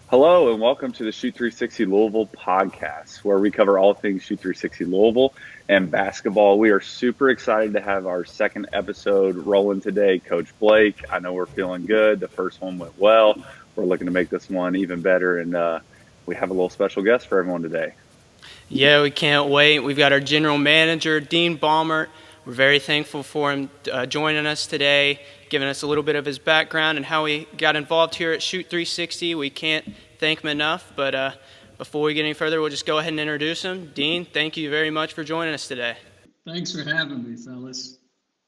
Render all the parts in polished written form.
Hello and welcome to the Shoot 360 Louisville podcast, where we cover all things Shoot 360 Louisville and basketball. We are super excited to have our second episode rolling today. Coach Blake, I know we're feeling good. The first one went well. We're looking to make this one even better, and we have a little special guest for everyone today. Yeah, we can't wait. We've got our general manager, Dean Baumert. We're very thankful for him joining us today, giving us a little bit of his background and how he got involved here at Shoot 360. We can't thank him enough, but before we get any further, we'll just go ahead and introduce him. Dean, thank you very much for joining us today. Thanks for having me, fellas.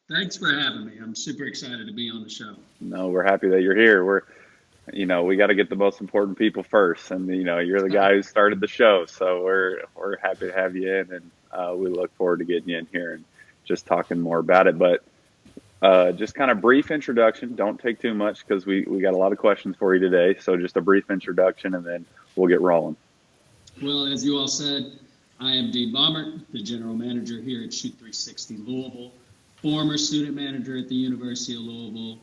Thanks for having me. I'm super excited to be on the show. No, we're happy that you're here. We got to get the most important people first, and you're the guy who started the show, so we're happy to have you in, and we look forward to getting you in here and just talking more about it. But just kind of brief introduction. Don't take too much because we got a lot of questions for you today. So just a brief introduction, and then we'll get rolling. Well, as you all said, I am Dean Baumert, the general manager here at Shoot 360 Louisville, former student manager at the University of Louisville,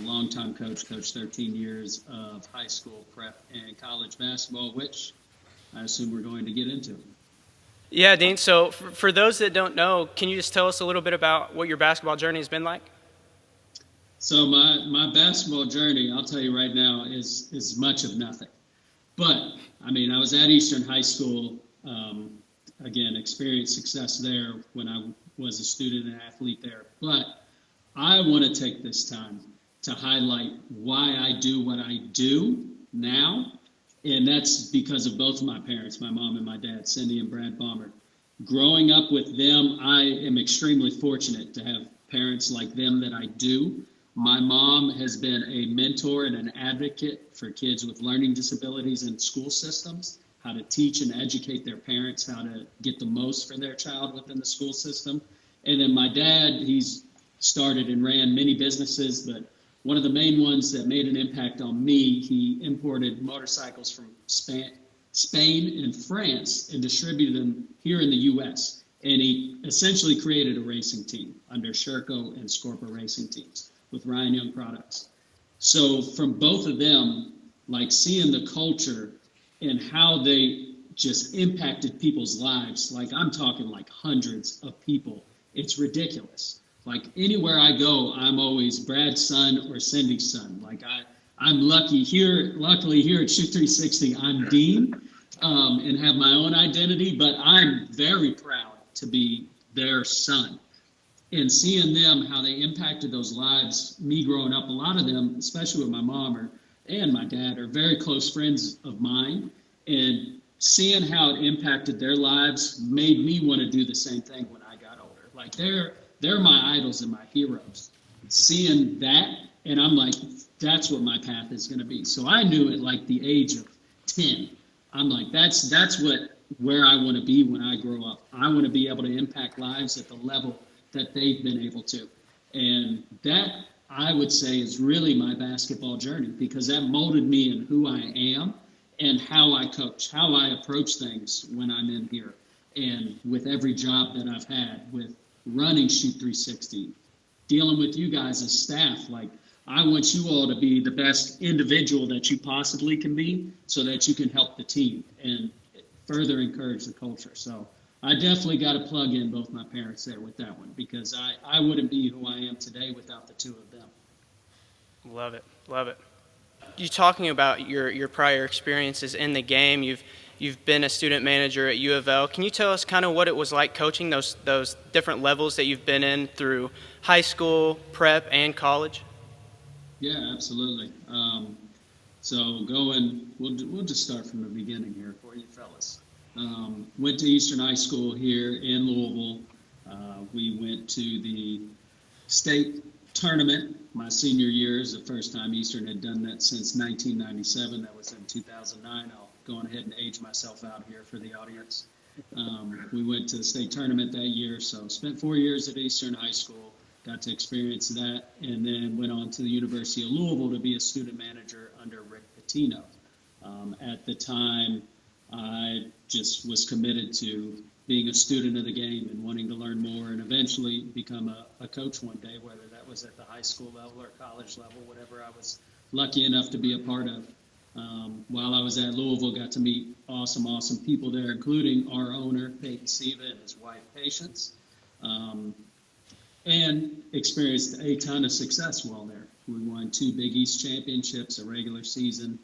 longtime coach, coached 13 years of high school, prep, and college basketball, which I assume we're going to get into. Yeah, Dean, so for those that don't know, can you just tell us a little bit about what your basketball journey has been like? So my basketball journey, I'll tell you right now, is much of nothing. But, I was at Eastern High School, again, experienced success there when I was a student and athlete there. But I want to take this time to highlight why I do what I do now. And that's because of both of my parents, my mom and my dad, Cindy and Brad Baumert. Growing up with them, I am extremely fortunate to have parents like them that I do. My mom has been a mentor and an advocate for kids with learning disabilities in school systems, how to teach and educate their parents, how to get the most for their child within the school system. And then my dad, he's started and ran many businesses, but one of the main ones that made an impact on me, he imported motorcycles from Spain and France and distributed them here in the U.S. And he essentially created a racing team under Sherco and Scorpa racing teams with Ryan Young products. So from both of them, like seeing the culture and how they just impacted people's lives, like I'm talking like hundreds of people, it's ridiculous. Like anywhere I go, I'm always Brad's son or Cindy's son. Like I'm luckily here at Shoot 360, I'm Dean and have my own identity, but I'm very proud to be their son. And seeing them, how they impacted those lives, me growing up, a lot of them, especially with my mom and my dad, are very close friends of mine. And seeing how it impacted their lives made me want to do the same thing when I got older. Like they're my idols and my heroes. Seeing that, and I'm like, that's what my path is going to be. So I knew at like the age of 10, I'm like, that's where I want to be when I grow up. I want to be able to impact lives at the level that they've been able to. And that, I would say, is really my basketball journey, because that molded me in who I am and how I coach, how I approach things when I'm in here. And with every job that I've had, with running Shoot 360, dealing with you guys as staff, like I want you all to be the best individual that you possibly can be so that you can help the team and further encourage the culture. So I definitely got to plug in both my parents there with that one, because I wouldn't be who I am today without the two of them. Love it, love it. You talking about your prior experiences in the game. You've been a student manager at U of L. Can you tell us kind of what it was like coaching those different levels that you've been in through high school, prep, and college? Yeah, absolutely. We'll just start from the beginning here for you fellas. Went to Eastern High School here in Louisville. We went to the state tournament my senior year. Is the first time Eastern had done that since 1997. That was in 2009. I'll go on ahead and age myself out here for the audience. We went to the state tournament that year, so spent 4 years at Eastern High School, got to experience that, and then went on to the University of Louisville to be a student manager under Rick Pitino. At the time, I just was committed to being a student of the game and wanting to learn more and eventually become a coach one day, whether that was at the high school level or college level, whatever I was lucky enough to be a part of. While I was at Louisville, got to meet awesome people there, including our owner, Peyton Siva, and his wife, Patience, and experienced a ton of success while there. We won 2 Big East championships, a regular season,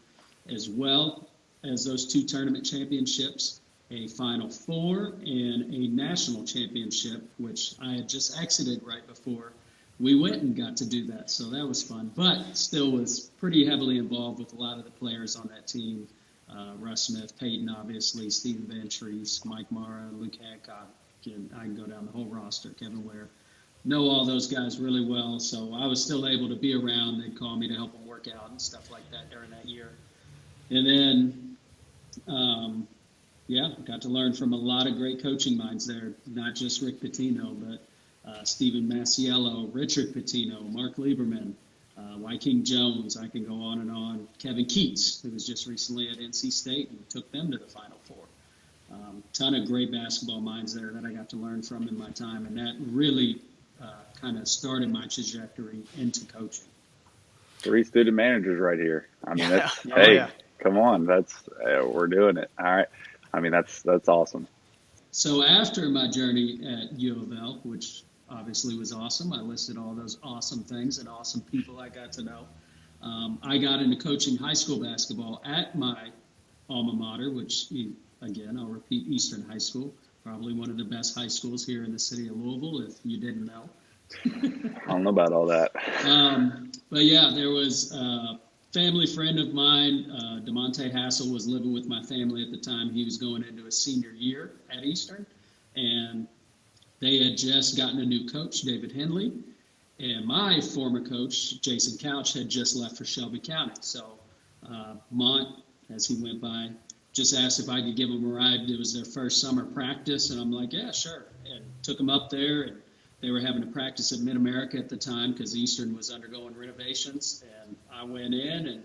as well as those 2 tournament championships, a Final Four, and a national championship, which I had just exited right before we went and got to do that. So that was fun, but still was pretty heavily involved with a lot of the players on that team. Russ Smith, Peyton, obviously, Stephen Ventries, Mike Mara, Luke Hancock. I can go down the whole roster, Kevin Ware. Know all those guys really well, so I was still able to be around. They'd call me to help them work out and stuff like that during that year. And then, got to learn from a lot of great coaching minds there, not just Rick Pitino, but Stephen Masiello, Richard Pitino, Mark Lieberman, Wyking Jones. I can go on and on. Kevin Keats, who was just recently at NC State and took them to the Final Four. Ton of great basketball minds there that I got to learn from in my time, and that really kind of started my trajectory into coaching. 3 student managers right here. I mean, that's, Yeah. hey, Yeah. come on, we're doing it. All right. I mean, that's awesome. So after my journey at U of L, which obviously was awesome, I listed all those awesome things and awesome people I got to know. I got into coaching high school basketball at my alma mater, which, again, I'll repeat, Eastern High School, probably one of the best high schools here in the city of Louisville, if you didn't know. I don't know about all that. But yeah, there was a family friend of mine, DeMonte Hassel, was living with my family at the time. He was going into his senior year at Eastern, and they had just gotten a new coach, David Henley, and my former coach, Jason Couch, had just left for Shelby County. So Mont, as he went by, just asked if I could give them a ride. It was their first summer practice, and I'm like, yeah, sure, and took them up there, and they were having to practice at Mid-America at the time because Eastern was undergoing renovations, and I went in and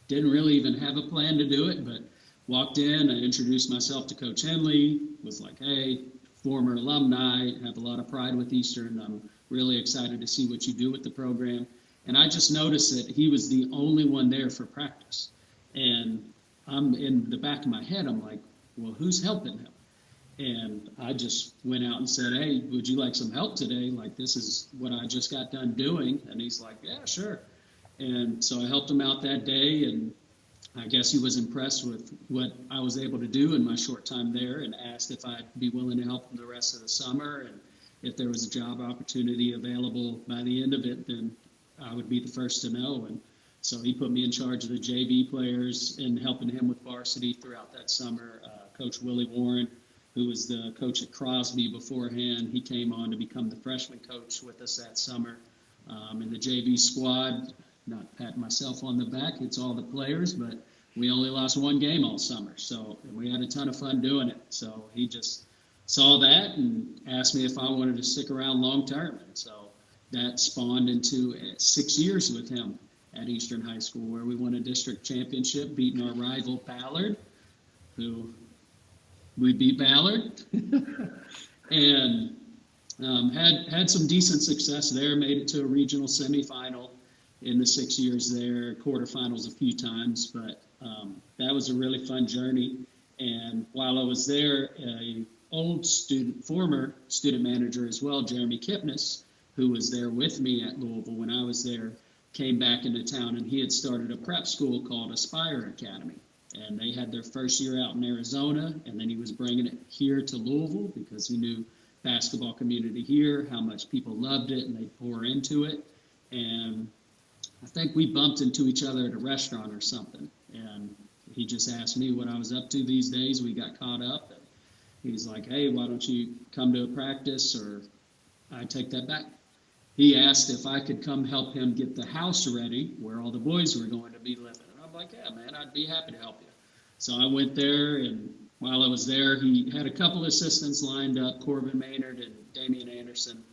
didn't really even have a plan to do it, but walked in, I introduced myself to Coach Henley, was like, hey, former alumni, have a lot of pride with Eastern. I'm really excited to see what you do with the program. And I just noticed that he was the only one there for practice. And I'm in the back of my head, I'm like, well, who's helping him? And I just went out and said, hey, would you like some help today? Like, this is what I just got done doing. And he's like, yeah, sure. And so I helped him out that day, and I guess he was impressed with what I was able to do in my short time there, and asked if I'd be willing to help him the rest of the summer. And if there was a job opportunity available by the end of it, then I would be the first to know. And so he put me in charge of the JV players and helping him with varsity throughout that summer. Coach Willie Warren, who was the coach at Crosby beforehand, he came on to become the freshman coach with us that summer. In the JV squad, not patting myself on the back, it's all the players, but we only lost 1 game all summer. So we had a ton of fun doing it. So he just saw that and asked me if I wanted to stick around long term. And so that spawned into 6 years with him at Eastern High School, where we won a district championship, beating our rival Ballard, who we beat Ballard, and had some decent success there, made it to a regional semifinal in the 6 years there, quarterfinals a few times, but that was a really fun journey. And while I was there, former student manager as well, Jeremy Kipnis, who was there with me at Louisville when I was there, came back into town, and he had started a prep school called Aspire Academy. And they had their first year out in Arizona, and then he was bringing it here to Louisville because he knew basketball community here, how much people loved it, and they'd pour into it. And I think we bumped into each other at a restaurant or something, and he just asked me what I was up to these days. We got caught up, and he was like, hey, why don't you come to a practice? Or I take that back. He asked if I could come help him get the house ready where all the boys were going to be living. And I'm like, yeah, man, I'd be happy to help you. So I went there, and while I was there, he had a couple assistants lined up, Corbin Maynard and Damian Anderson,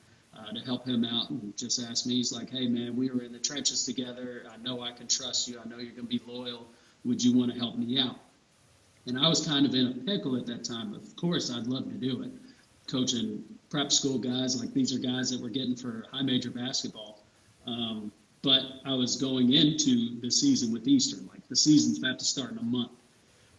to help him out, and just asked me, he's like, hey, man, we were in the trenches together. I know I can trust you. I know you're going to be loyal. Would you want to help me out? And I was kind of in a pickle at that time. Of course, I'd love to do it. Coaching prep school guys, like these are guys that we're getting for high major basketball. But I was going into the season with Eastern. Like, The season's about to start in a month.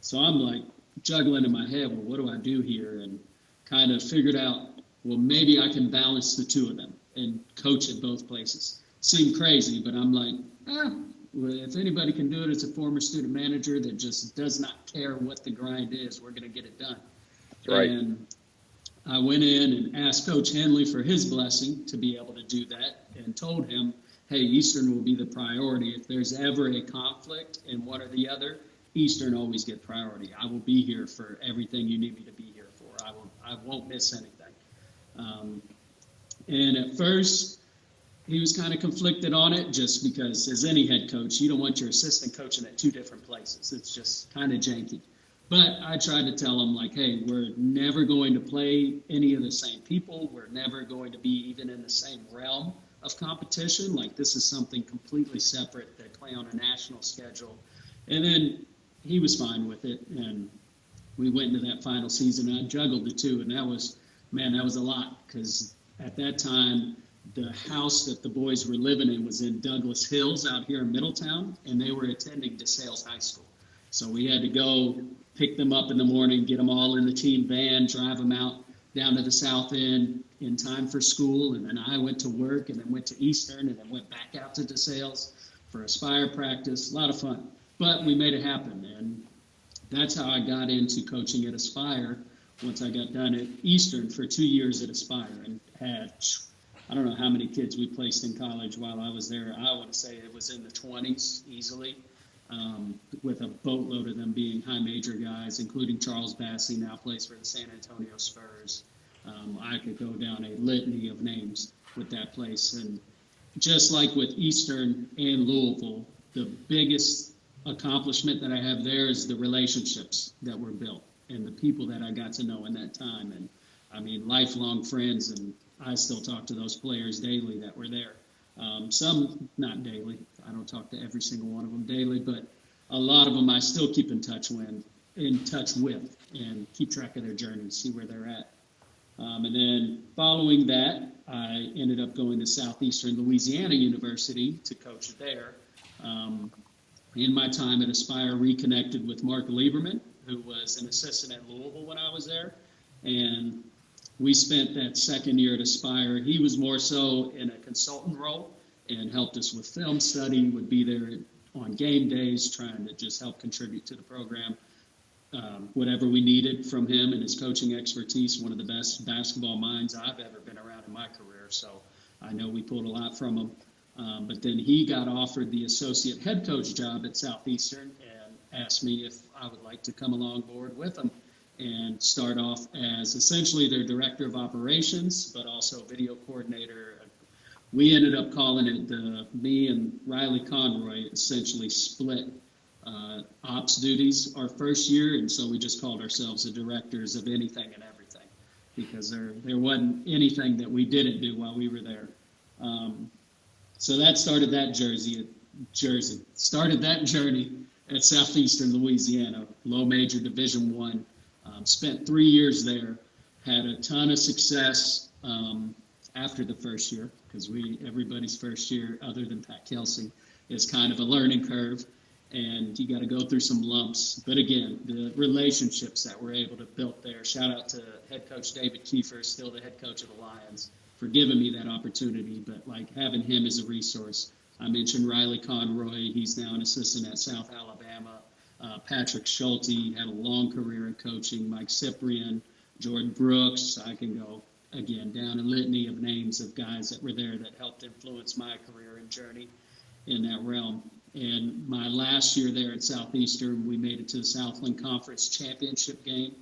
So I'm like juggling in my head, well, what do I do here? And kind of figured out, well, maybe I can balance the two of them and coach at both places. Seemed crazy, but I'm like, well, if anybody can do it, it's a former student manager that just does not care what the grind is. We're going to get it done. That's right. And I went in and asked Coach Henley for his blessing to be able to do that, and told him, hey, Eastern will be the priority. If there's ever a conflict in one or the other, Eastern always get priority. I will be here for everything you need me to be here for. I won't miss anything. And at first, he was kind of conflicted on it, just because, as any head coach, you don't want your assistant coaching at two different places. It's just kind of janky. But I tried to tell him, like, hey, we're never going to play any of the same people. We're never going to be even in the same realm of competition. Like, this is something completely separate. They play on a national schedule. And then he was fine with it. And we went into that final season. I juggled the two. And that was a lot, because at that time, the house that the boys were living in was in Douglas Hills out here in Middletown, and they were attending DeSales High School. So we had to go pick them up in the morning, get them all in the team van, drive them out down to the South End in time for school. And then I went to work, and then went to Eastern, and then went back out to DeSales for Aspire practice. A lot of fun. But we made it happen, and that's how I got into coaching at Aspire once I got done at Eastern for 2 years at Aspire, and had, I don't know how many kids we placed in college while I was there. I would say it was in the 20s easily, with a boatload of them being high major guys, including Charles Bassey, now plays for the San Antonio Spurs. I could go down a litany of names with that place. And just like with Eastern and Louisville, the biggest accomplishment that I have there is the relationships that were built and the people that I got to know in that time. And I mean, lifelong friends, and I still talk to those players daily that were there. Some not daily. I don't talk to every single one of them daily, but a lot of them I still keep in touch with, and keep track of their journey, see where they're at. And then following that, I ended up going to Southeastern Louisiana University to coach there. In my time at Aspire, reconnected with Mark Lieberman, who was an assistant at Louisville when I was there. And we spent that second year at Aspire. He was more so in a consultant role and helped us with film study, would be there on game days, trying to just help contribute to the program. Whatever we needed from him and his coaching expertise, one of the best basketball minds I've ever been around in my career. So I know we pulled a lot from him. But then he got offered the associate head coach job at Southeastern and asked me if I would like to come along board with him and start off as essentially their director of operations, but also video coordinator. We ended up calling it, me and Riley Conroy essentially split ops duties our first year, and so we just called ourselves the directors of anything and everything, because there wasn't anything that we didn't do while we were there. So that started that journey at Southeastern Louisiana, low major Division I. Spent 3 years there, had a ton of success after the first year, because everybody's first year, other than Pat Kelsey, is kind of a learning curve, and you got to go through some lumps. But again, the relationships that we're able to build there. Shout out to head coach David Kiefer, still the head coach of the Lions, for giving me that opportunity. But like having him as a resource. I mentioned Riley Conroy. He's now an assistant at South Alabama. Patrick Schulte had a long career in coaching. Mike Cyprian, Jordan Brooks. I can go, again, down a litany of names of guys that were there that helped influence my career and journey in that realm. And my last year there at Southeastern, we made it to the Southland Conference Championship game.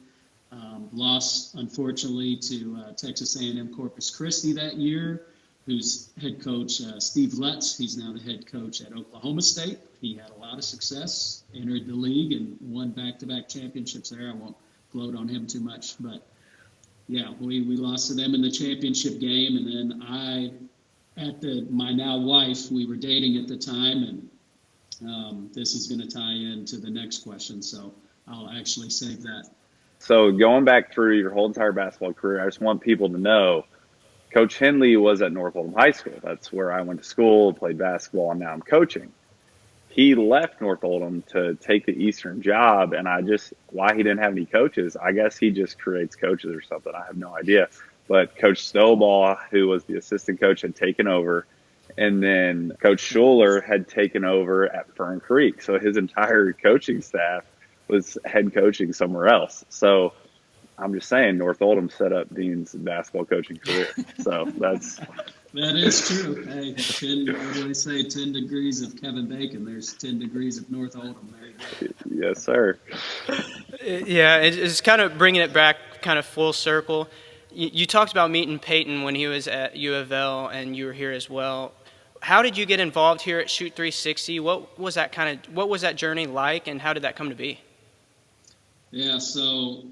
Lost, unfortunately, to Texas A&M Corpus Christi that year, whose head coach, Steve Lutz, he's now the head coach at Oklahoma State. He had a lot of success, entered the league, and won back-to-back championships there. I won't gloat on him too much, but yeah, we lost to them in the championship game. And then my now wife, we were dating at the time, and this is going to tie into the next question, so I'll actually save that. So going back through your whole entire basketball career, I just want people to know Coach Henley was at North Oldham High School. That's where I went to school, played basketball, and now I'm coaching. he left North Oldham to take the Eastern job, and why he didn't have any coaches, I guess he just creates coaches or something. I have no idea. But Coach Snowball, who was the assistant coach, had taken over, and then Coach Schuler had taken over at Fern Creek. So his entire coaching staff was head coaching somewhere else. So I'm just saying, North Oldham set up Dean's basketball coaching career. So that is true. Hey, what do they say? 10 degrees of Kevin Bacon. There's 10 degrees of North Oldham. There you go. Yes, sir. Yeah, it's kind of bringing it back kind of full circle. You talked about meeting Peyton when he was at U of L, and you were here as well. How did you get involved here at Shoot 360? What was that journey like, and how did that come to be? Yeah, so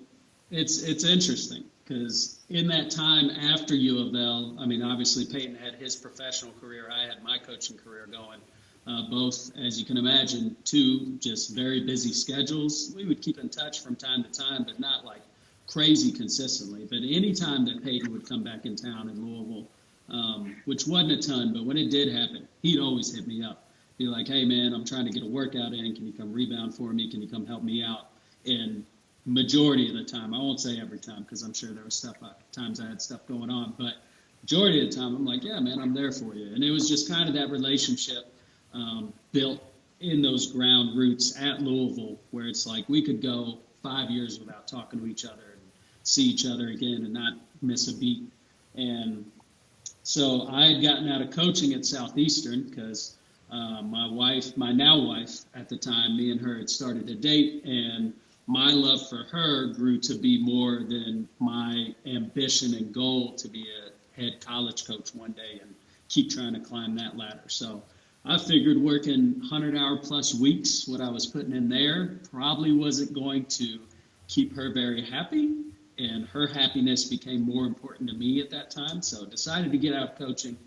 it's interesting because in that time after U of L, I mean, obviously Peyton had his professional career. I had my coaching career going. Both, as you can imagine, two just very busy schedules. We would keep in touch from time to time, but not like crazy consistently. But any time that Peyton would come back in town in Louisville, which wasn't a ton, but when it did happen, he'd always hit me up. Be like, hey, man, I'm trying to get a workout in. Can you come rebound for me? Can you come help me out? And majority of the time, I won't say every time because I'm sure there was times I had stuff going on, but majority of the time I'm like, yeah, man, I'm there for you. And it was just kind of that relationship built in those ground roots at Louisville where it's like we could go 5 years without talking to each other and see each other again and not miss a beat. And so I had gotten out of coaching at Southeastern because my now wife at the time, me and her had started to date, and my love for her grew to be more than my ambition and goal to be a head college coach one day and keep trying to climb that ladder. So I figured working 100-hour plus weeks, what I was putting in there, probably wasn't going to keep her very happy, and her happiness became more important to me at that time. So decided to get out of coaching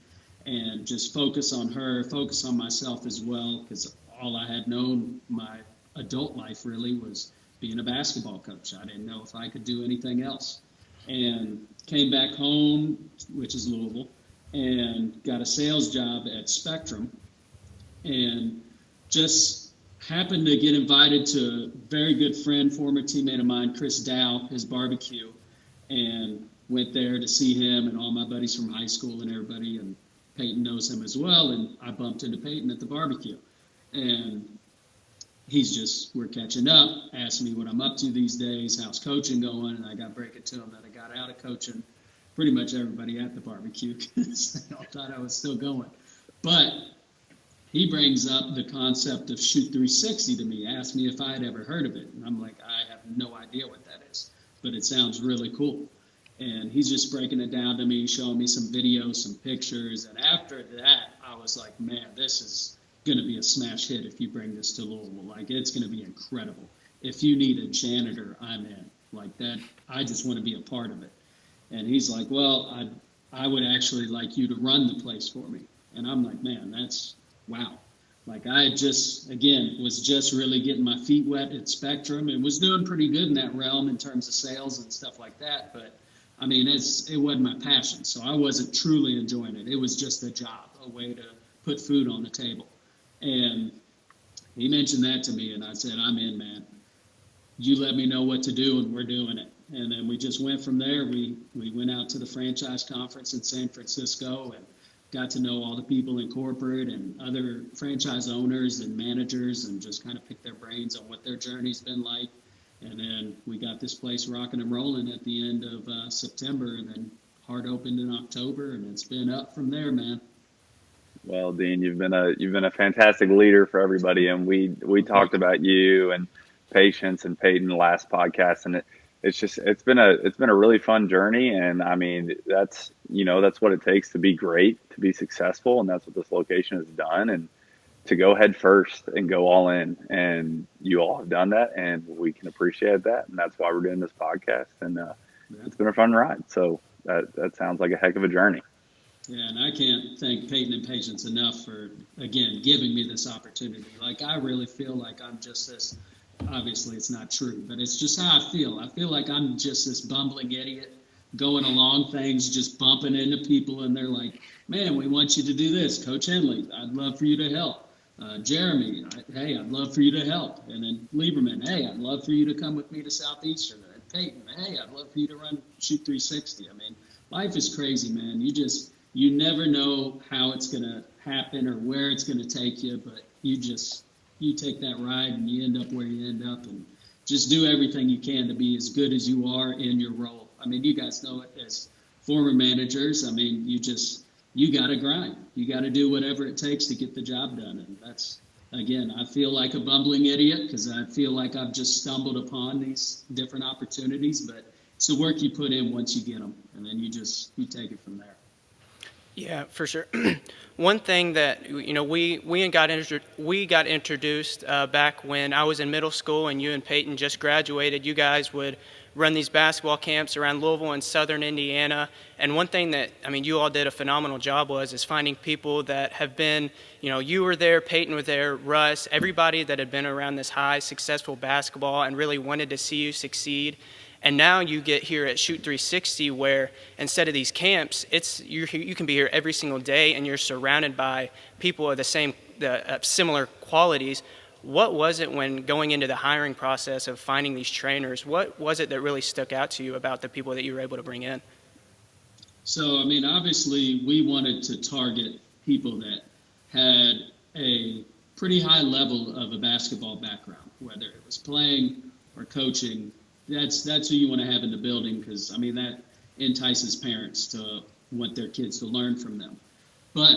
and just focus on her, focus on myself as well, because all I had known my adult life really was being a basketball coach. I didn't know if I could do anything else. And came back home, which is Louisville, and got a sales job at Spectrum, and just happened to get invited to a very good friend, former teammate of mine, Chris Dow, his barbecue, and went there to see him and all my buddies from high school and everybody, and Peyton knows him as well, and I bumped into Peyton at the barbecue. And we're catching up, asked me what I'm up to these days, how's coaching going, and I got to break it to him that I got out of coaching pretty much everybody at the barbecue because they all thought I was still going. But he brings up the concept of Shoot 360 to me, asked me if I had ever heard of it, and I'm like, I have no idea what that is, but it sounds really cool. And he's just breaking it down to me, showing me some videos, some pictures, and after that, I was like, man, this is going to be a smash hit if you bring this to Louisville. Like, it's going to be incredible. If you need a janitor, I'm in. Like that, I just want to be a part of it. And he's like, well, I would actually like you to run the place for me. And I'm like, man, that's wow. Like I was just really getting my feet wet at Spectrum and was doing pretty good in that realm in terms of sales and stuff like that. But I mean, it wasn't my passion. So I wasn't truly enjoying it. It was just a job, a way to put food on the table. And he mentioned that to me, and I said, I'm in, man. You let me know what to do, and we're doing it. And then we just went from there. We went out to the franchise conference in San Francisco and got to know all the people in corporate and other franchise owners and managers and just kind of picked their brains on what their journey's been like. And then we got this place rocking and rolling at the end of September, and then hard opened in October, and it's been up from there, man. Well, Dean, you've been a fantastic leader for everybody, and we talked about you and patience and Peyton the last podcast, and it's been a really fun journey, and I mean that's what it takes to be great, to be successful, and that's what this location has done, and to go head first and go all in, and you all have done that, and we can appreciate that, and that's why we're doing this podcast, and it's been a fun ride. So that sounds like a heck of a journey. Yeah, and I can't thank Peyton and Patience enough for, again, giving me this opportunity. Like, I really feel like I'm just this, obviously it's not true, but it's just how I feel. I feel like I'm just this bumbling idiot going along things, just bumping into people, and they're like, man, we want you to do this. Coach Henley, I'd love for you to help. Jeremy, hey, I'd love for you to help. And then Lieberman, hey, I'd love for you to come with me to Southeastern. And Peyton, hey, I'd love for you to run Shoot 360. I mean, life is crazy, man. You never know how it's going to happen or where it's going to take you, but you take that ride and you end up where you end up, and just do everything you can to be as good as you are in your role. I mean, you guys know it as former managers. I mean, you got to grind. You got to do whatever it takes to get the job done. And that's, again, I feel like a bumbling idiot because I feel like I've just stumbled upon these different opportunities, but it's the work you put in once you get them, and then you take it from there. Yeah, for sure. One thing that we got introduced back when I was in middle school and you and Peyton just graduated. You guys would run these basketball camps around Louisville and Southern Indiana. And one thing that you all did a phenomenal job is finding people that have been, you were there, Peyton was there, Russ, everybody that had been around this high successful basketball and really wanted to see you succeed. And now you get here at Shoot 360 where instead of these camps, you can be here every single day and you're surrounded by people of the similar qualities. What was it when going into the hiring process of finding these trainers? What was it that really stuck out to you about the people that you were able to bring in? So, obviously we wanted to target people that had a pretty high level of a basketball background, whether it was playing or coaching. That's who you want to have in the building because, that entices parents to want their kids to learn from them. But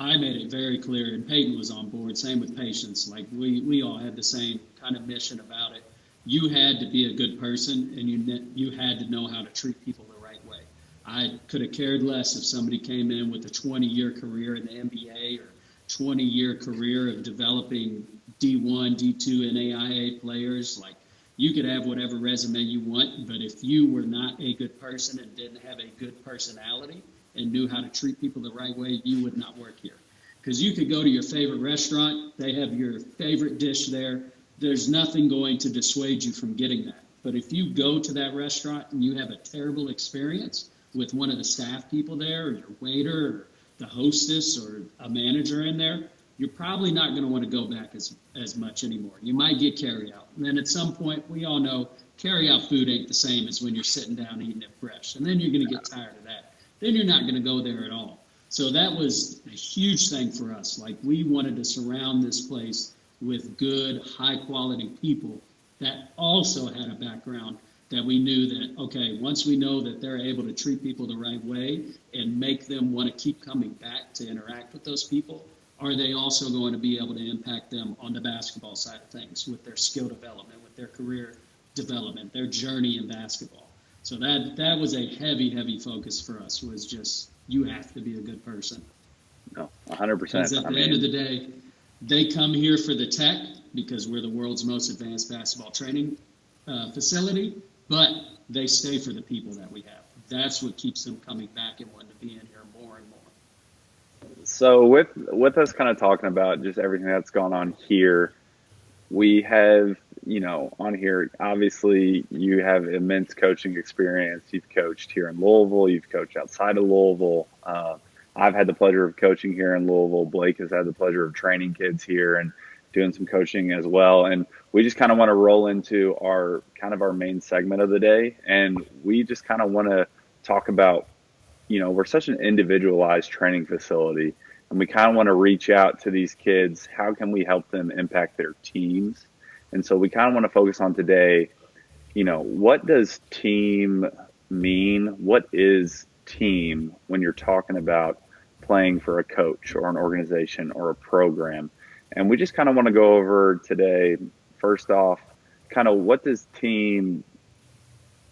I made it very clear, and Peyton was on board, same with Patience. Like, we all had the same kind of mission about it. You had to be a good person, and you had to know how to treat people the right way. I could have cared less if somebody came in with a 20-year career in the NBA or 20-year career of developing D1, D2, and AIA players. Like, you could have whatever resume you want, but if you were not a good person and didn't have a good personality and knew how to treat people the right way, you would not work here. Because you could go to your favorite restaurant, they have your favorite dish there. There's nothing going to dissuade you from getting that. But if you go to that restaurant and you have a terrible experience with one of the staff people there, or your waiter, or the hostess, or a manager in there, you're probably not going to want to go back as much anymore. You might get carry-out. And then at some point, we all know carry-out food ain't the same as when you're sitting down eating it fresh. And then you're going to get tired of that. Then you're not going to go there at all. So that was a huge thing for us. Like, we wanted to surround this place with good, high-quality people that also had a background that we knew that, okay, once we know that they're able to treat people the right way and make them want to keep coming back to interact with those people, are they also going to be able to impact them on the basketball side of things with their skill development, with their career development, their journey in basketball? So that was a heavy, heavy focus for us, was just, you have to be a good person. No, 100%. Because at the end of the day, they come here for the tech because we're the world's most advanced basketball training facility, but they stay for the people that we have. That's what keeps them coming back and wanting to be in here more and more. So with us kind of talking about just everything that's gone on here, we have, on here, obviously you have immense coaching experience. You've coached here in Louisville. You've coached outside of Louisville. I've had the pleasure of coaching here in Louisville. Blake has had the pleasure of training kids here and doing some coaching as well. And we just kind of want to roll into our main segment of the day. And we just kind of want to talk about, we're such an individualized training facility, and we kind of want to reach out to these kids. How can we help them impact their teams? And so we kind of want to focus on today, what does team mean? What is team when you're talking about playing for a coach or an organization or a program? And we just kind of want to go over today, first off, kind of what does team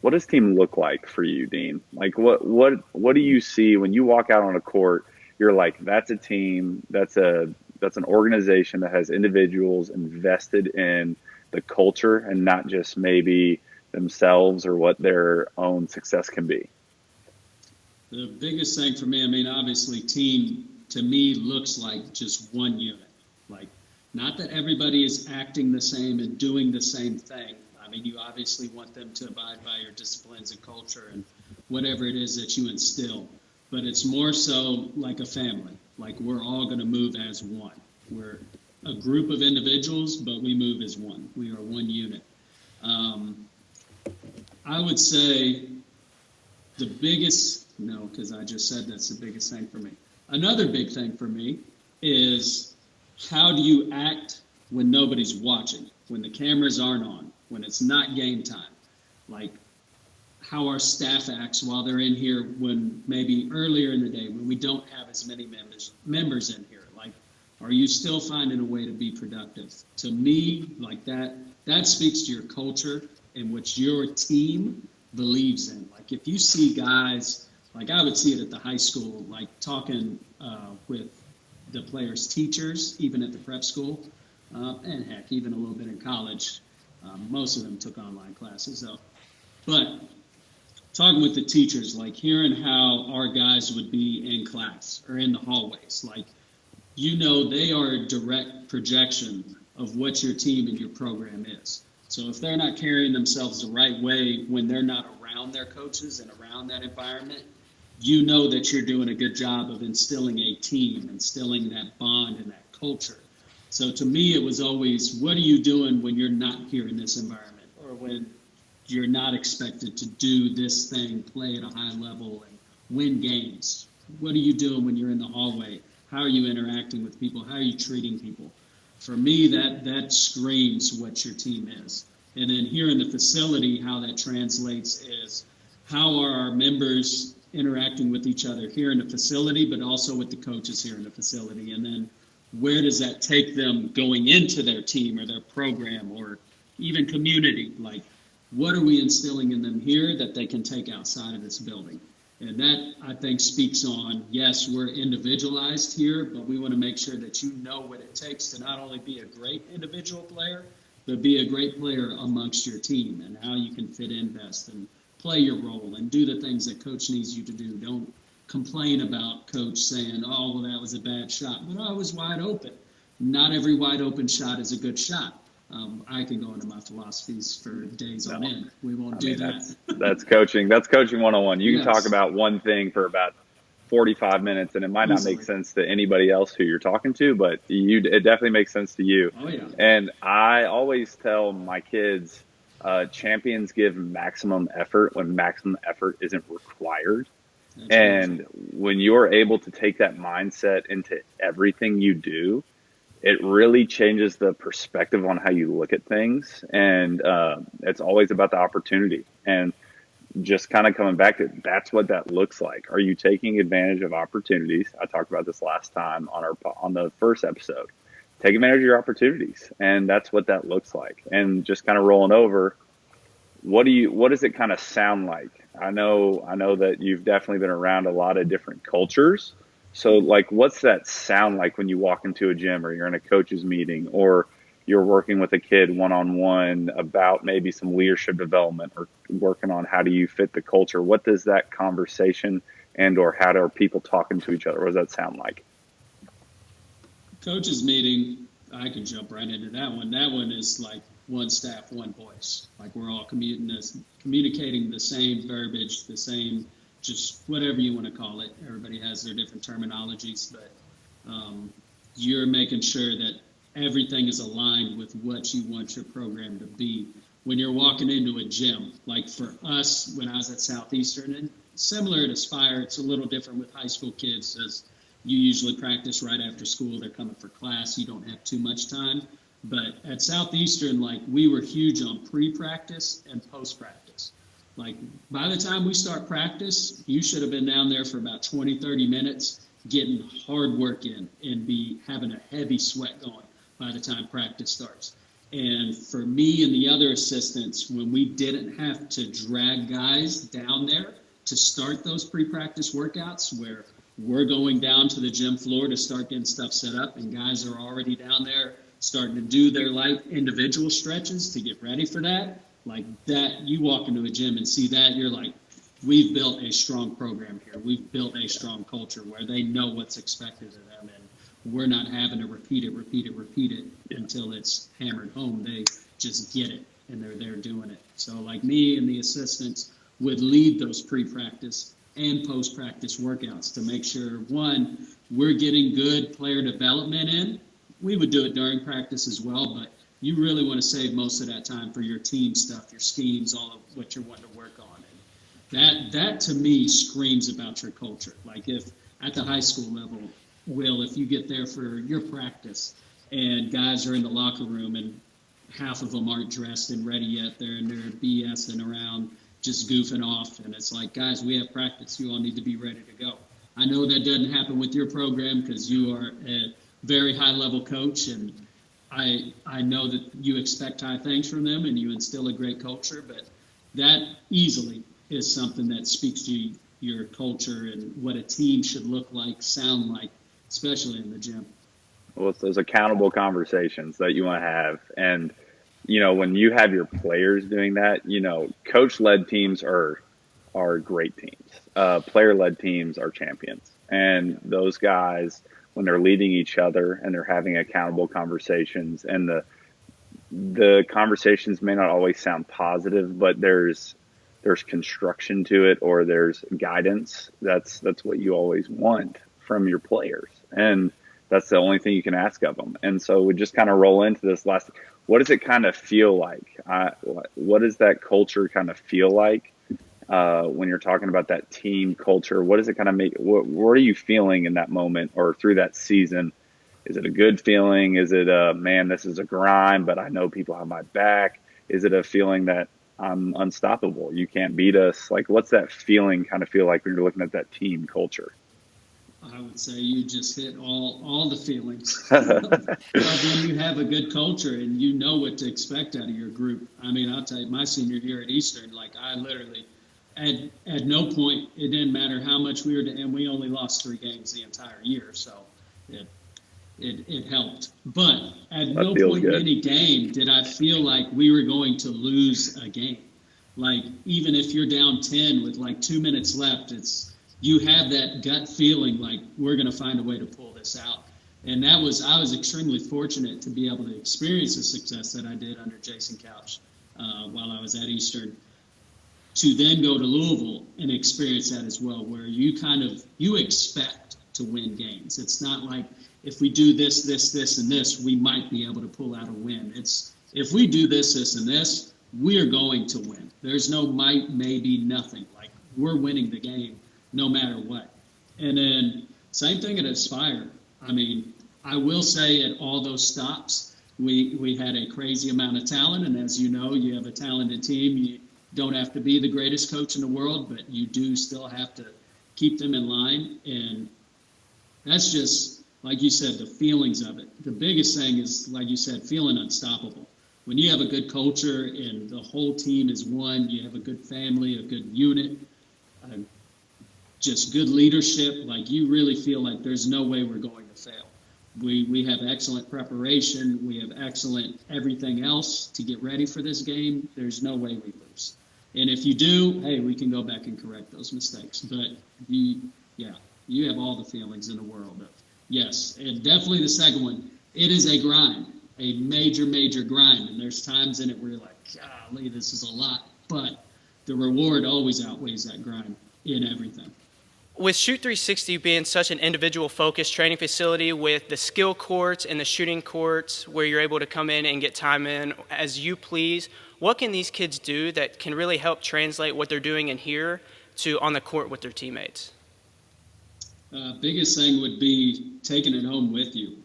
look like for you, Dean? Like, what do you see when you walk out on a court? You're like, that's a team. That's an organization that has individuals invested in the culture and not just maybe themselves or what their own success can be. The biggest thing for me, obviously team to me looks like just one unit. Like, not that everybody is acting the same and doing the same thing. You obviously want them to abide by your disciplines and culture and whatever it is that you instill. But it's more so like a family. Like, we're all going to move as one. We're a group of individuals, but we move as one. We are one unit. I would say the biggest, no, because I just said that's the biggest thing for me. Another big thing for me is how do you act when nobody's watching, when the cameras aren't on, when it's not game time? Like how our staff acts while they're in here when maybe earlier in the day when we don't have as many members in here. Like, are you still finding a way to be productive? To me, like that speaks to your culture and what your team believes in. Like if you see guys, like I would see it at the high school, like talking with the players' teachers, even at the prep school, and heck, even a little bit in college. Most of them took online classes though. But talking with the teachers, like hearing how our guys would be in class or in the hallways, like, you know, they are a direct projection of what your team and your program is. So if they're not carrying themselves the right way when they're not around their coaches and around that environment, you know that you're doing a good job of instilling a team, instilling that bond and that culture. So to me, it was always, what are you doing when you're not here in this environment, or when you're not expected to do this thing, play at a high level and win games? What are you doing when you're in the hallway? How are you interacting with people? How are you treating people? For me, that screams what your team is. And then here in the facility, how that translates is how are our members interacting with each other here in the facility, but also with the coaches here in the facility. And then where does that take them going into their team or their program or even community? Like, what are we instilling in them here that they can take outside of this building? And that, I think, speaks on, yes, we're individualized here, but we want to make sure that you know what it takes to not only be a great individual player, but be a great player amongst your team, and how you can fit in best and play your role and do the things that coach needs you to do. Don't complain about coach saying, oh, well, that was a bad shot. But I was wide open. Not every wide open shot is a good shot. I can go into my philosophies for days on end. We won't do that. That's coaching. That's coaching 101. You Yes. can talk about one thing for about 45 minutes, and it might not Easily. make sense to anybody else who you're talking to, but it definitely makes sense to you. Oh, yeah. And I always tell my kids, champions give maximum effort when maximum effort isn't required. That's And awesome. when you're able to take that mindset into everything you do, it really changes the perspective on how you look at things. And it's always about the opportunity. And just kind of coming back to that's what that looks like. Are you taking advantage of opportunities? I talked about this last time on the first episode. Take advantage of your opportunities, and that's what that looks like. And just kind of rolling over, what does it kind of sound like? I know that you've definitely been around a lot of different cultures. So like, what's that sound like when you walk into a gym, or you're in a coach's meeting, or you're working with a kid one-on-one about maybe some leadership development, or working on how do you fit the culture? What does that conversation or how are people talking to each other? What does that sound like? Coaches meeting, I can jump right into that one. That one is like one staff, one voice. Like we're all communicating the same verbiage, the same, just whatever you want to call it. Everybody has their different terminologies, but you're making sure that everything is aligned with what you want your program to be. When you're walking into a gym, like for us, when I was at Southeastern, and similar to Spire, it's a little different with high school kids, as you usually practice right after school. They're coming for class. You don't have too much time. But at Southeastern, like we were huge on pre-practice and post-practice. Like by the time we start practice, you should have been down there for about 20, 30 minutes getting hard work in and be having a heavy sweat going by the time practice starts. And for me and the other assistants, when we didn't have to drag guys down there to start those pre-practice workouts, where we're going down to the gym floor to start getting stuff set up, and guys are already down there starting to do their light individual stretches to get ready for that, like that, you walk into a gym and see that, you're like, we've built a strong program here. We've built a strong culture where they know what's expected of them, and we're not having to repeat it until it's hammered home. They just get it, and they're there doing it. So like me and the assistants would lead those pre-practice and post-practice workouts to make sure, one, we're getting good player development in, we would do it during practice as well, but you really want to save most of that time for your team stuff, your schemes, all of what you're wanting to work on. And that to me screams about your culture. Like if at the high school level, Will, if you get there for your practice and guys are in the locker room and half of them aren't dressed and ready yet, they're in their BSing around, just goofing off, and it's like, guys, we have practice. You all need to be ready to go. I know that doesn't happen with your program because you are a very high-level coach, and I know that you expect high things from them and you instill a great culture, but that easily is something that speaks to your culture and what a team should look like, sound like, especially in the gym. Well, it's those accountable conversations that you want to have. And, when you have your players doing that, coach-led teams are great teams. Player-led teams are champions. And those guys, when they're leading each other and they're having accountable conversations, and the conversations may not always sound positive, but there's construction to it, or there's guidance. That's what you always want from your players. And that's the only thing you can ask of them. And so we just kind of roll into this last, what does it kind of feel like? What does that culture kind of feel like when you're talking about that team culture? What does it kind of make? What are you feeling in that moment or through that season? Is it a good feeling? Is it man, this is a grind, but I know people have my back? Is it a feeling that I'm unstoppable? You can't beat us? Like, what's that feeling kind of feel like when you're looking at that team culture? I would say you just hit all the feelings. But when you have a good culture and you know what to expect out of your group. I mean, I'll tell you, my senior year at Eastern, like I literally, at no point, it didn't matter how much we were, and we only lost 3 games the entire year, so it helped. But at no point in any game did I feel like we were going to lose a game. Like, even if you're down 10 with like 2 minutes left, you have that gut feeling like we're going to find a way to pull this out. And I was extremely fortunate to be able to experience the success that I did under Jason Couch while I was at Eastern, to then go to Louisville and experience that as well, where you expect to win games. It's not like if we do this, and this, we might be able to pull out a win. It's if we do this, and this, we are going to win. There's no might, maybe, nothing. Like, we're winning the game no matter what. And then same thing at Aspire. I mean, I will say at all those stops, we had a crazy amount of talent. And as you know, you have a talented team. You don't have to be the greatest coach in the world, but you do still have to keep them in line. And that's just, like you said, the feelings of it. The biggest thing is, like you said, feeling unstoppable. When you have a good culture and the whole team is one, you have a good family, a good unit, just good leadership, like you really feel like there's no way we're going to fail. We have excellent preparation. We have excellent everything else to get ready for this game. There's no way we lose. And if you do, hey, we can go back and correct those mistakes. But you have all the feelings in the world of, yes, and definitely the second one, it is a grind, a major, major grind. And there's times in it where you're like, golly, this is a lot. But the reward always outweighs that grind in everything. With Shoot 360 being such an individual-focused training facility with the skill courts and the shooting courts where you're able to come in and get time in as you please, what can these kids do that can really help translate what they're doing in here to on the court with their teammates? Biggest thing would be taking it home with you.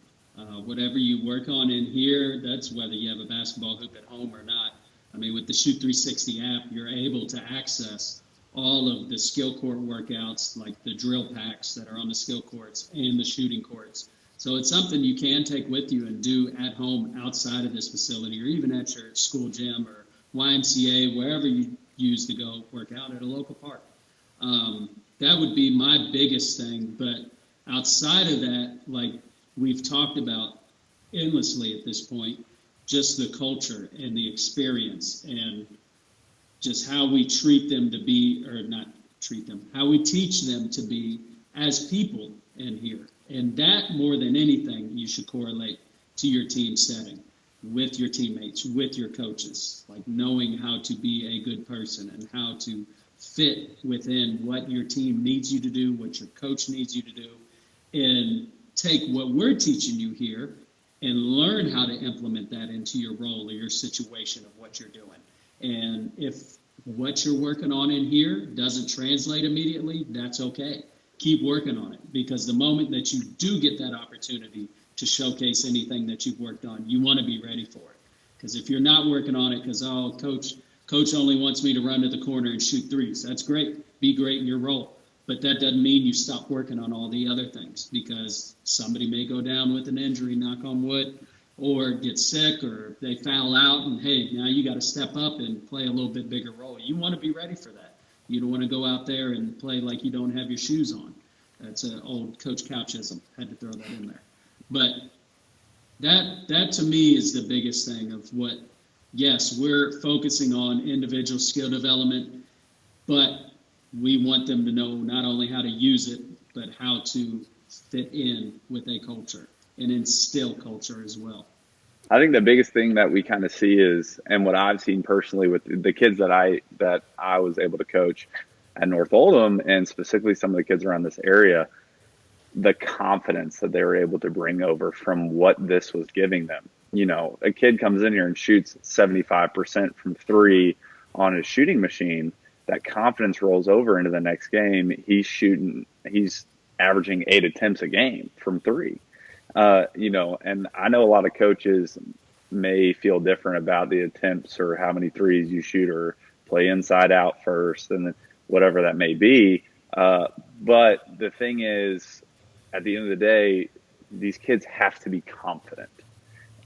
Whatever you work on in here, that's whether you have a basketball hoop at home or not. I mean, with the Shoot 360 app, you're able to access all of the skill court workouts, like the drill packs that are on the skill courts and the shooting courts. So it's something you can take with you and do at home outside of this facility, or even at your school gym or YMCA, wherever you use to go work out at a local park. That would be my biggest thing. But outside of that, like we've talked about endlessly at this point, just the culture and the experience and just how we treat them to be, or not treat them, how we teach them to be as people in here. And that, more than anything, you should correlate to your team setting, with your teammates, with your coaches, like knowing how to be a good person and how to fit within what your team needs you to do, what your coach needs you to do, and take what we're teaching you here and learn how to implement that into your role or your situation of what you're doing. And if what you're working on in here doesn't translate immediately, that's okay. Keep working on it, because the moment that you do get that opportunity to showcase anything that you've worked on, you want to be ready for it. Because if you're not working on it because, oh, coach only wants me to run to the corner and shoot threes, that's great. Be great in your role. But that doesn't mean you stop working on all the other things, because somebody may go down with an injury, knock on wood, or get sick, or they foul out, and hey, now you got to step up and play a little bit bigger role. You want to be ready for that. You don't want to go out there and play like you don't have your shoes on. That's an old Coach Couchism. Had to throw that in there. But that to me is the biggest thing of what, yes, we're focusing on individual skill development, but we want them to know not only how to use it, but how to fit in with a culture and instill culture as well. I think the biggest thing that we kind of see is, and what I've seen personally with the kids that I was able to coach at North Oldham, and specifically some of the kids around this area, the confidence that they were able to bring over from what this was giving them. You know, a kid comes in here and shoots 75% from three on his shooting machine. That confidence rolls over into the next game. He's averaging 8 attempts a game from three. You know, and I know a lot of coaches may feel different about the attempts or how many threes you shoot or play inside out first and whatever that may be. But the thing is, at the end of the day, these kids have to be confident.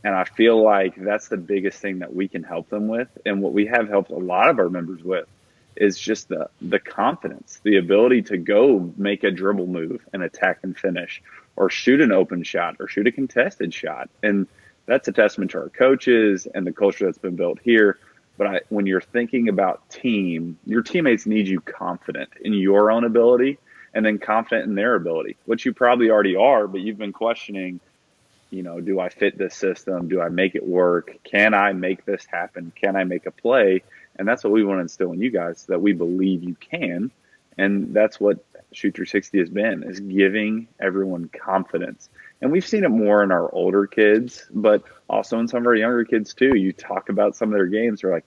And I feel like that's the biggest thing that we can help them with. And what we have helped a lot of our members with is just the confidence, the ability to go make a dribble move and attack and finish, or shoot an open shot, or shoot a contested shot. And that's a testament to our coaches and the culture that's been built here. But when you're thinking about team, your teammates need you confident in your own ability and then confident in their ability, which you probably already are, but you've been questioning, you know, do I fit this system? Do I make it work? Can I make this happen? Can I make a play? And that's what we want to instill in you guys, so that we believe you can. And that's what Shoot 360 has been, is giving everyone confidence. And we've seen it more in our older kids, but also in some of our younger kids too. You talk about some of their games, they're like,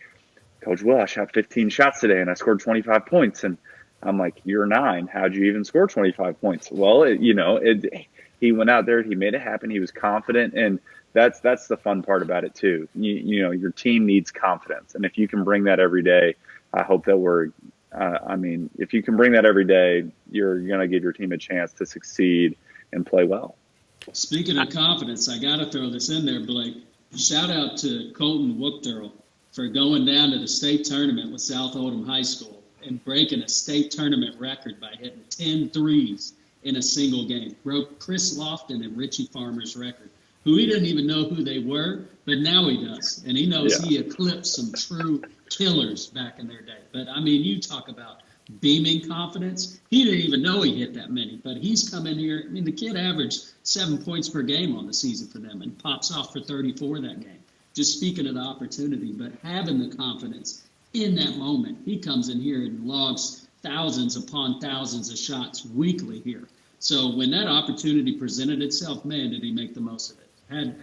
Coach Will, I shot 15 shots today and I scored 25 points. And I'm like, you're 9. How'd you even score 25 points? Well, he went out there, he made it happen. He was confident. And that's the fun part about it too. You know, your team needs confidence. And if you can bring that every day, I hope that if you can bring that every day, you're going to give your team a chance to succeed and play well. Speaking of confidence, I got to throw this in there, Blake. Shout out to Colton Wookderl for going down to the state tournament with South Oldham High School and breaking a state tournament record by hitting 10 threes in a single game. Broke Chris Lofton and Richie Farmer's record, who he didn't even know who they were, but now he does. And he knows He eclipsed some true killers back in their day. But, I mean, you talk about beaming confidence. He didn't even know he hit that many, but he's come in here. I mean, the kid averaged 7 points per game on the season for them and pops off for 34 that game. Just speaking of the opportunity, but having the confidence in that moment. He comes in here and logs thousands upon thousands of shots weekly here. So when that opportunity presented itself, man, did he make the most of it.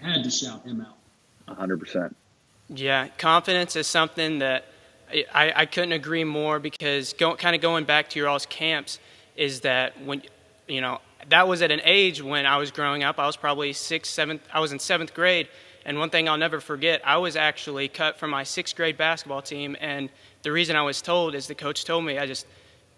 Had to shout him out. 100%. Yeah, confidence is something that I couldn't agree more, because going back to your all's camps is that when, you know, that was at an age when I was growing up. I was probably 6th, 7th. I was in 7th grade. And one thing I'll never forget, I was actually cut from my 6th grade basketball team. And the reason I was told is the coach told me,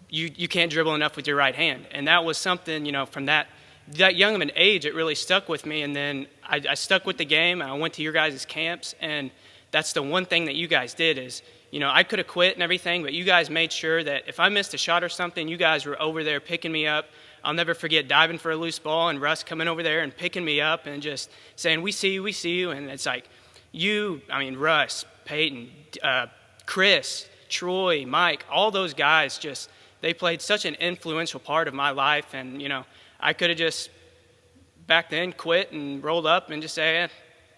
you can't dribble enough with your right hand. And that was something, you know, from that young of an age, it really stuck with me. And then I stuck with the game, and I went to your guys' camps. And that's the one thing that you guys did is, you know, I could have quit and everything, but you guys made sure that if I missed a shot or something, you guys were over there picking me up. I'll never forget diving for a loose ball and Russ coming over there and picking me up and just saying, we see you. And it's like Russ, Peyton, Chris, Troy, Mike, all those guys they played such an influential part of my life. And, you know, I could have just back then quit and rolled up and just say,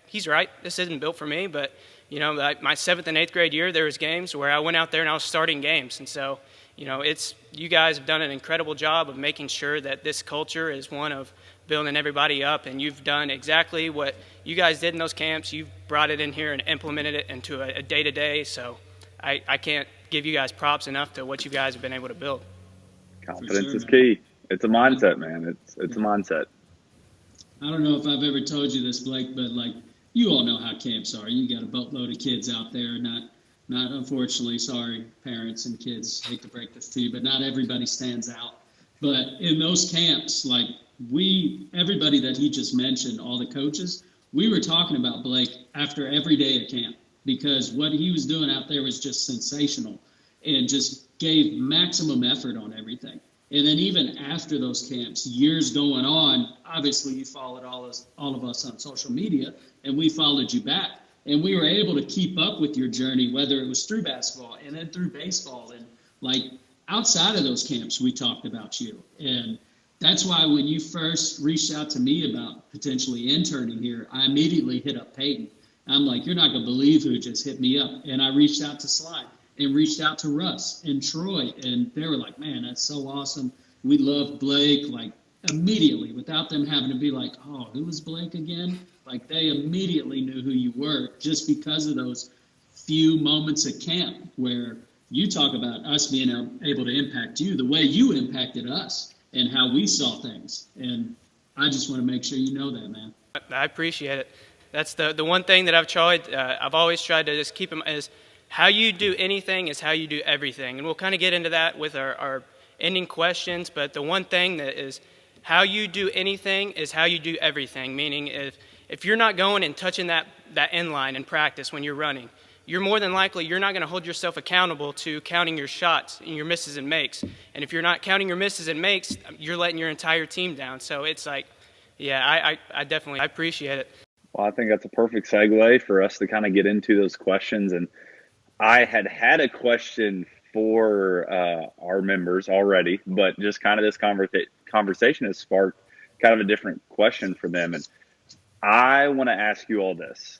he's right, this isn't built for me. But, you know, my 7th and 8th grade year, there was games where I went out there and I was starting games. And so, you know, you guys have done an incredible job of making sure that this culture is one of building everybody up, and you've done exactly what you guys did in those camps. You've brought it in here and implemented it into a day-to-day, so I can't give you guys props enough to what you guys have been able to build. Confidence is key. It's a mindset, man. It's a mindset. I don't know if I've ever told you this, Blake, but like, you all know how camps are. You got a boatload of kids out there. Not unfortunately, sorry, parents and kids, hate to break this to you, but not everybody stands out. But in those camps, like everybody that he just mentioned, all the coaches, we were talking about Blake after every day at camp, because what he was doing out there was just sensational and just gave maximum effort on everything. And then even after those camps, years going on, obviously you followed all of us on social media, and we followed you back. And we were able to keep up with your journey, whether it was through basketball and then through baseball. And like outside of those camps, we talked about you. And that's why when you first reached out to me about potentially interning here, I immediately hit up Peyton. I'm like, you're not going to believe who just hit me up. And I reached out to Sly and reached out to Russ and Troy. And they were like, man, that's so awesome. We love Blake. Like immediately, without them having to be like, oh, who was Blake again? Like they immediately knew who you were just because of those few moments at camp where you talk about us being able to impact you the way you impacted us and how we saw things. And I just want to make sure you know that, man. I appreciate it. That's the one thing that I've always tried to just keep them is how you do anything is how you do everything. And we'll kind of get into that with our ending questions. But the one thing that is how you do anything is how you do everything, meaning if you're not going and touching that end line in practice when you're running, you're more than likely you're not going to hold yourself accountable to counting your shots and your misses and makes. And if you're not counting your misses and makes, you're letting your entire team down. So it's like, yeah, I definitely appreciate it. Well, I think that's a perfect segue for us to kind of get into those questions. And I had a question for our members already, but just kind of this conversation has sparked kind of a different question for them. And I want to ask you all this.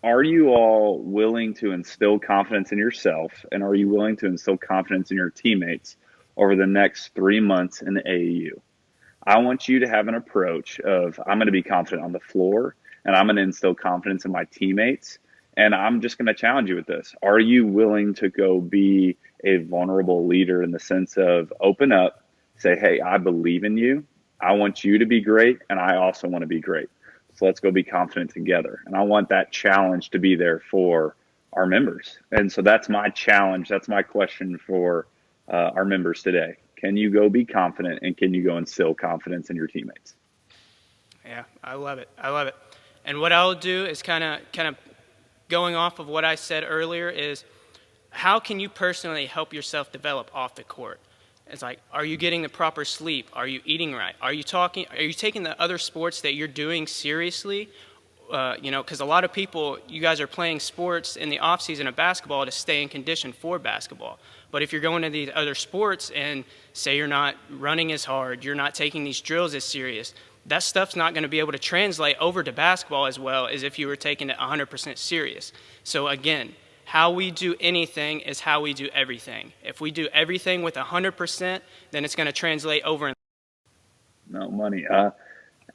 Are you all willing to instill confidence in yourself, and are you willing to instill confidence in your teammates over the next 3 months in the AAU? I want you to have an approach of I'm going to be confident on the floor, and I'm going to instill confidence in my teammates. And I'm just going to challenge you with this. Are you willing to go be a vulnerable leader in the sense of open up, say, hey, I believe in you. I want you to be great, and I also want to be great. So let's go be confident together. And I want that challenge to be there for our members. And so that's my challenge. That's my question for our members today. Can you go be confident, and can you go instill confidence in your teammates? Yeah, I love it. I love it. And what I'll do is kind of going off of what I said earlier is how can you personally help yourself develop off the court? It's like, are you getting the proper sleep? Are you eating right? Are you taking the other sports that you're doing seriously? Because a lot of people, you guys are playing sports in the off season of basketball to stay in condition for basketball. But if you're going to these other sports and say you're not running as hard, you're not taking these drills as serious, that stuff's not going to be able to translate over to basketball as well as if you were taking it 100% serious. So again, how we do anything is how we do everything. If we do everything with 100%, then it's going to translate over. No money.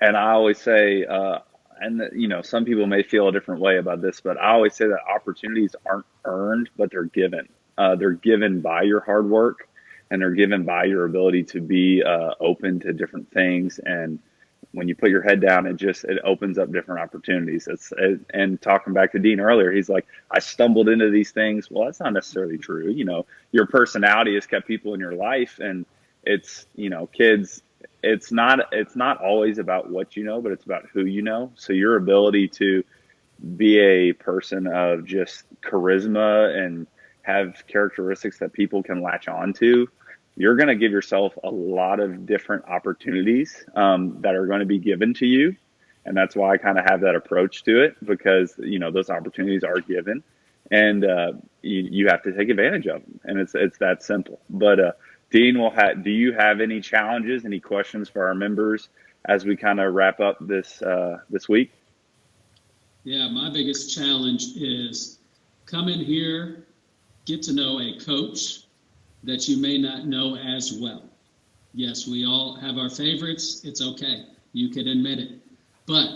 And I always say, some people may feel a different way about this, but I always say that opportunities aren't earned, but they're given. They're given by your hard work, and they're given by your ability to be open to different things. And when you put your head down, it opens up different opportunities. And talking back to Dean earlier, he's like, I stumbled into these things. Well, that's not necessarily true. Your personality has kept people in your life, and it's, kids, it's not always about what you know, but it's about who you know. So your ability to be a person of just charisma and have characteristics that people can latch on to, you're going to give yourself a lot of different opportunities that are going to be given to you. And that's why I kind of have that approach to it, because, those opportunities are given, and you have to take advantage of them. And it's that simple. But Dean, do you have any challenges, any questions for our members as we kind of wrap up this week? Yeah, my biggest challenge is come in here, get to know a coach that you may not know as well. Yes, we all have our favorites. It's okay. You could admit it. But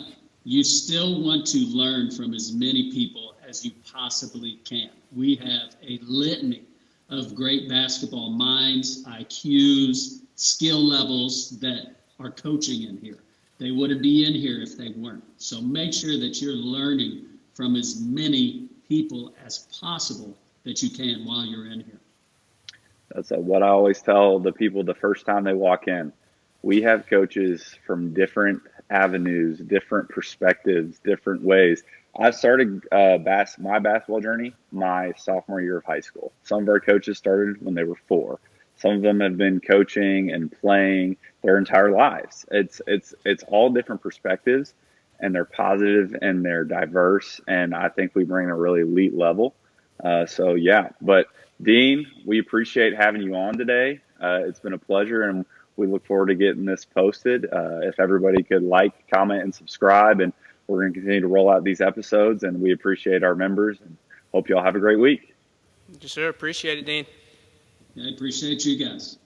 you still want to learn from as many people as you possibly can. We have a litany of great basketball minds, IQs, skill levels that are coaching in here. They wouldn't be in here if they weren't. So make sure that you're learning from as many people as possible that you can while you're in here. That's what I always tell the people the first time they walk in. We have coaches from different avenues, different perspectives, different ways. I started my basketball journey my sophomore year of high school. Some of our coaches started when they were 4. Some of them have been coaching and playing their entire lives. It's all different perspectives, and they're positive and they're diverse. And I think we bring a really elite level. So yeah, but Dean, we appreciate having you on today. It's been a pleasure, and we look forward to getting this posted. If everybody could like, comment, and subscribe, and we're going to continue to roll out these episodes, and we appreciate our members, and hope you all have a great week. Yes, sir. Appreciate it, Dean. I appreciate you guys.